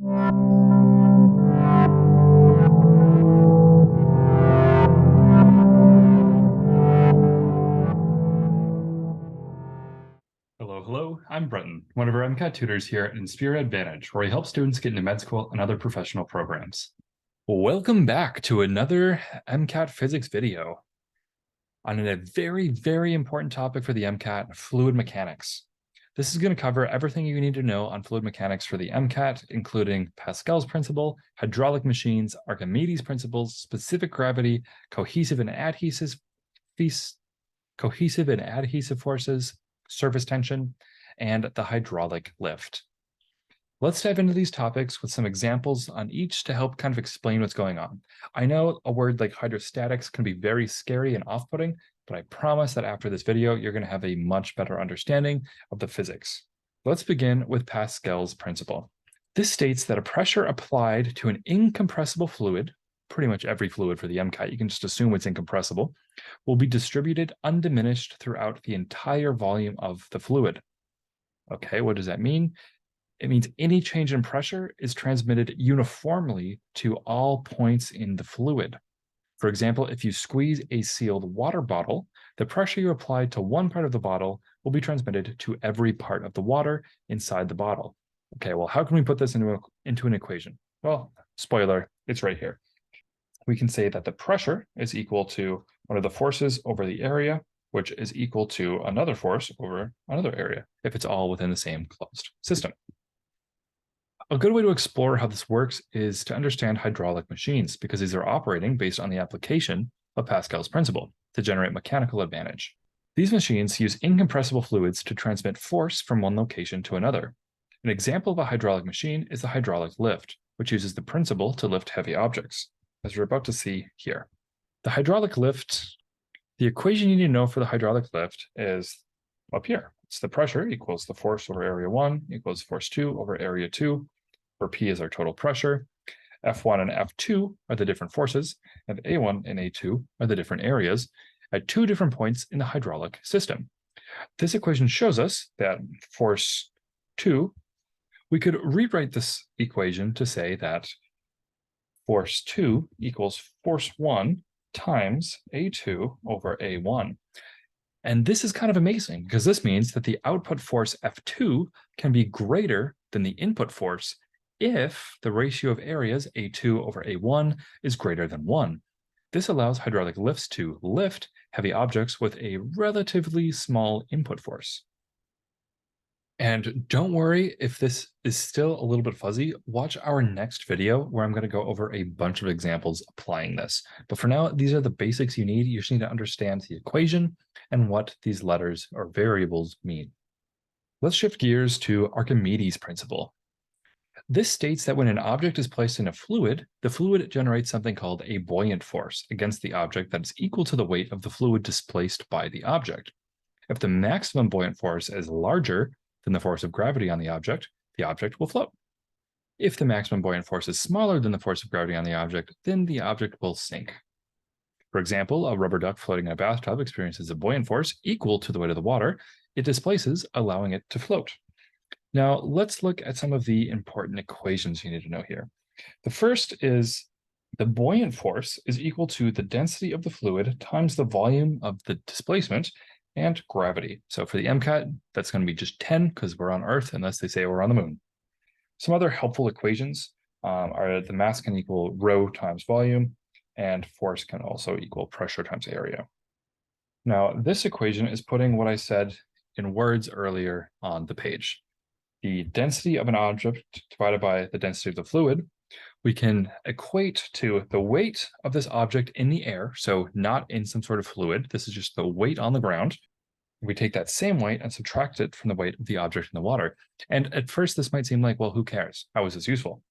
Hello, I'm Bretton, one of our MCAT tutors here at Inspira Advantage, where we help students get into med school and other professional programs. Welcome back to another MCAT physics video on a very, very important topic for the MCAT, fluid mechanics. This is going to cover everything you need to know on fluid mechanics for the MCAT, including Pascal's principle, hydraulic machines, Archimedes principles, specific gravity, cohesive and adhesive forces, surface tension, and the hydraulic lift. Let's dive into these topics with some examples on each to help kind of explain what's going on. I know a word like hydrostatics can be very scary and off-putting, but I promise that after this video, you're going to have a much better understanding of the physics. Let's begin with Pascal's principle. This states that a pressure applied to an incompressible fluid, pretty much every fluid for the MCAT, you can just assume it's incompressible, will be distributed undiminished throughout the entire volume of the fluid. Okay, what does that mean? It means any change in pressure is transmitted uniformly to all points in the fluid. For example, if you squeeze a sealed water bottle, the pressure you apply to one part of the bottle will be transmitted to every part of the water inside the bottle. Okay, well, how can we put this into an equation? Well, spoiler, it's right here. We can say that the pressure is equal to one of the forces over the area, which is equal to another force over another area, if it's all within the same closed system. A good way to explore how this works is to understand hydraulic machines, because these are operating based on the application of Pascal's principle to generate mechanical advantage. These machines use incompressible fluids to transmit force from one location to another. An example of a hydraulic machine is the hydraulic lift, which uses the principle to lift heavy objects, as we're about to see here. The hydraulic lift, the equation you need to know for the hydraulic lift is up here. It's the pressure equals the force over area 1 equals force 2 over area 2, where P is our total pressure. F1 and F2 are the different forces, and A1 and A2 are the different areas at two different points in the hydraulic system. This equation shows us that force 2, we could rewrite this equation to say that force 2 equals force 1 times A2 over A1. And this is kind of amazing because this means that the output force F2 can be greater than the input force if the ratio of areas A2 over A1 is greater than 1. This allows hydraulic lifts to lift heavy objects with a relatively small input force. And don't worry if this is still a little bit fuzzy, watch our next video where I'm going to go over a bunch of examples applying this. But for now, these are the basics you need. You just need to understand the equation and what these letters or variables mean. Let's shift gears to Archimedes' principle. This states that when an object is placed in a fluid, the fluid generates something called a buoyant force against the object that is equal to the weight of the fluid displaced by the object. If the maximum buoyant force is larger than the force of gravity on the object will float. If the maximum buoyant force is smaller than the force of gravity on the object, then the object will sink. For example, a rubber duck floating in a bathtub experiences a buoyant force equal to the weight of the water. It displaces, allowing it to float. Now, let's look at some of the important equations you need to know here. The first is the buoyant force is equal to the density of the fluid times the volume of the displacement and gravity. So for the MCAT, that's going to be just 10 because we're on Earth, unless they say we're on the moon. Some other helpful equations are the mass can equal rho times volume, and force can also equal pressure times area. Now, this equation is putting what I said in words earlier on the page. The density of an object divided by the density of the fluid, we can equate to the weight of this object in the air, so not in some sort of fluid. This is just the weight on the ground. We take that same weight and subtract it from the weight of the object in the water. And at first, this might seem like, well, who cares? How is this useful?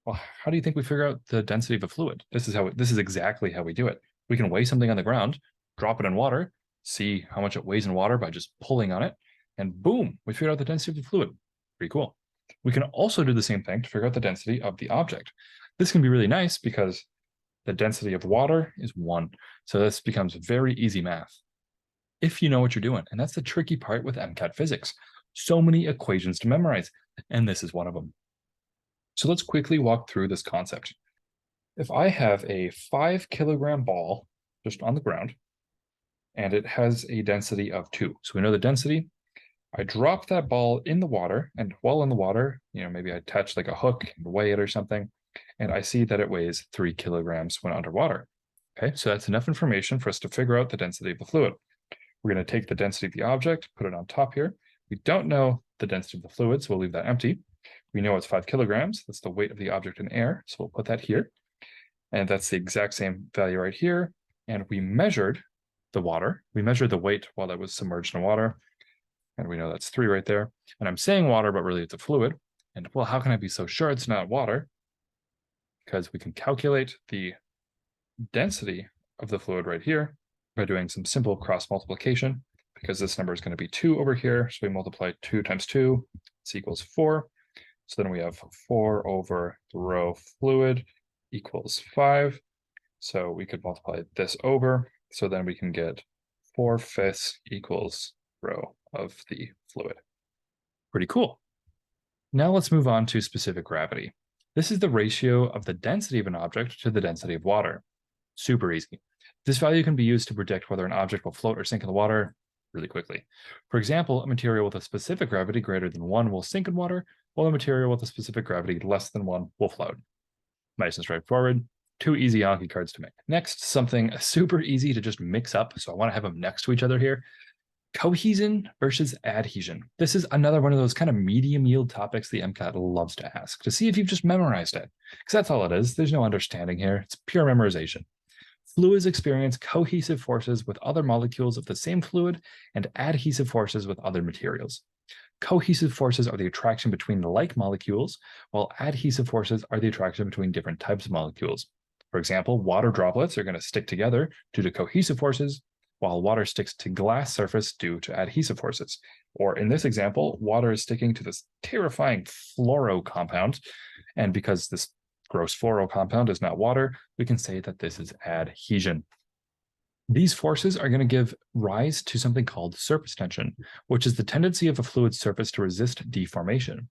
Well, how do you think we figure out the density of a fluid? This is exactly how we do it. We can weigh something on the ground, drop it in water, see how much it weighs in water by just pulling on it, and boom, we figured out the density of the fluid. Pretty cool. We can also do the same thing to figure out the density of the object. This can be really nice because the density of water is 1. So this becomes very easy math if you know what you're doing. And that's the tricky part with MCAT physics. So many equations to memorize, and this is one of them. So let's quickly walk through this concept. If I have a 5 kilogram ball just on the ground, and it has a density of 2. So we know the density. I drop that ball in the water, and while in the water, maybe I attach like a hook and weigh it or something, and I see that it weighs 3 kilograms when underwater. Okay, so that's enough information for us to figure out the density of the fluid. We're going to take the density of the object, put it on top here. We don't know the density of the fluid, so we'll leave that empty. We know it's 5 kilograms. That's the weight of the object in air, so we'll put that here. And that's the exact same value right here. And we measured the water. We measured the weight while it was submerged in water. And we know that's 3 right there. And I'm saying water, but really it's a fluid. And well, how can I be so sure it's not water? Because we can calculate the density of the fluid right here by doing some simple cross multiplication, because this number is going to be 2 over here. So we multiply 2 times 2, this equals 4. So then we have 4 over the rho fluid equals 5. So we could multiply this over. So then we can get 4/5 equals rho of the fluid. Pretty cool. Now let's move on to specific gravity. This is the ratio of the density of an object to the density of water. Super easy. This value can be used to predict whether an object will float or sink in the water really quickly. For example, a material with a specific gravity greater than 1 will sink in water, while a material with a specific gravity less than 1 will float. Nice and straightforward. 2 easy Anki cards to make. Next, something super easy to just mix up. So I want to have them next to each other here. Cohesion versus adhesion. This is another one of those kind of medium yield topics the MCAT loves to ask to see if you've just memorized it. Because that's all it is. There's no understanding here. It's pure memorization. Fluids experience cohesive forces with other molecules of the same fluid and adhesive forces with other materials. Cohesive forces are the attraction between like molecules, while adhesive forces are the attraction between different types of molecules. For example, water droplets are going to stick together due to cohesive forces, while water sticks to glass surface due to adhesive forces. Or in this example, water is sticking to this terrifying fluoro compound, and because this gross fluoro compound is not water, we can say that this is adhesion. These forces are going to give rise to something called surface tension, which is the tendency of a fluid surface to resist deformation.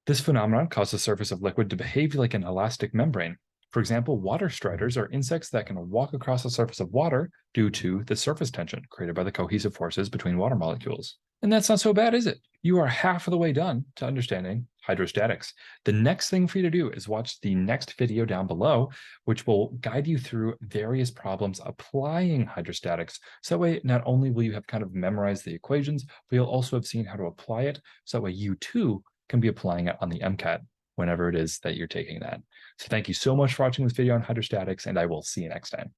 This phenomenon causes the surface of liquid to behave like an elastic membrane. For example, water striders are insects that can walk across the surface of water due to the surface tension created by the cohesive forces between water molecules. And that's not so bad, is it? You are half of the way done to understanding hydrostatics. The next thing for you to do is watch the next video down below, which will guide you through various problems applying hydrostatics. So that way, not only will you have kind of memorized the equations, but you'll also have seen how to apply it. So that way you too can be applying it on the MCAT whenever it is that you're taking that. So thank you so much for watching this video on hydrostatics, and I will see you next time.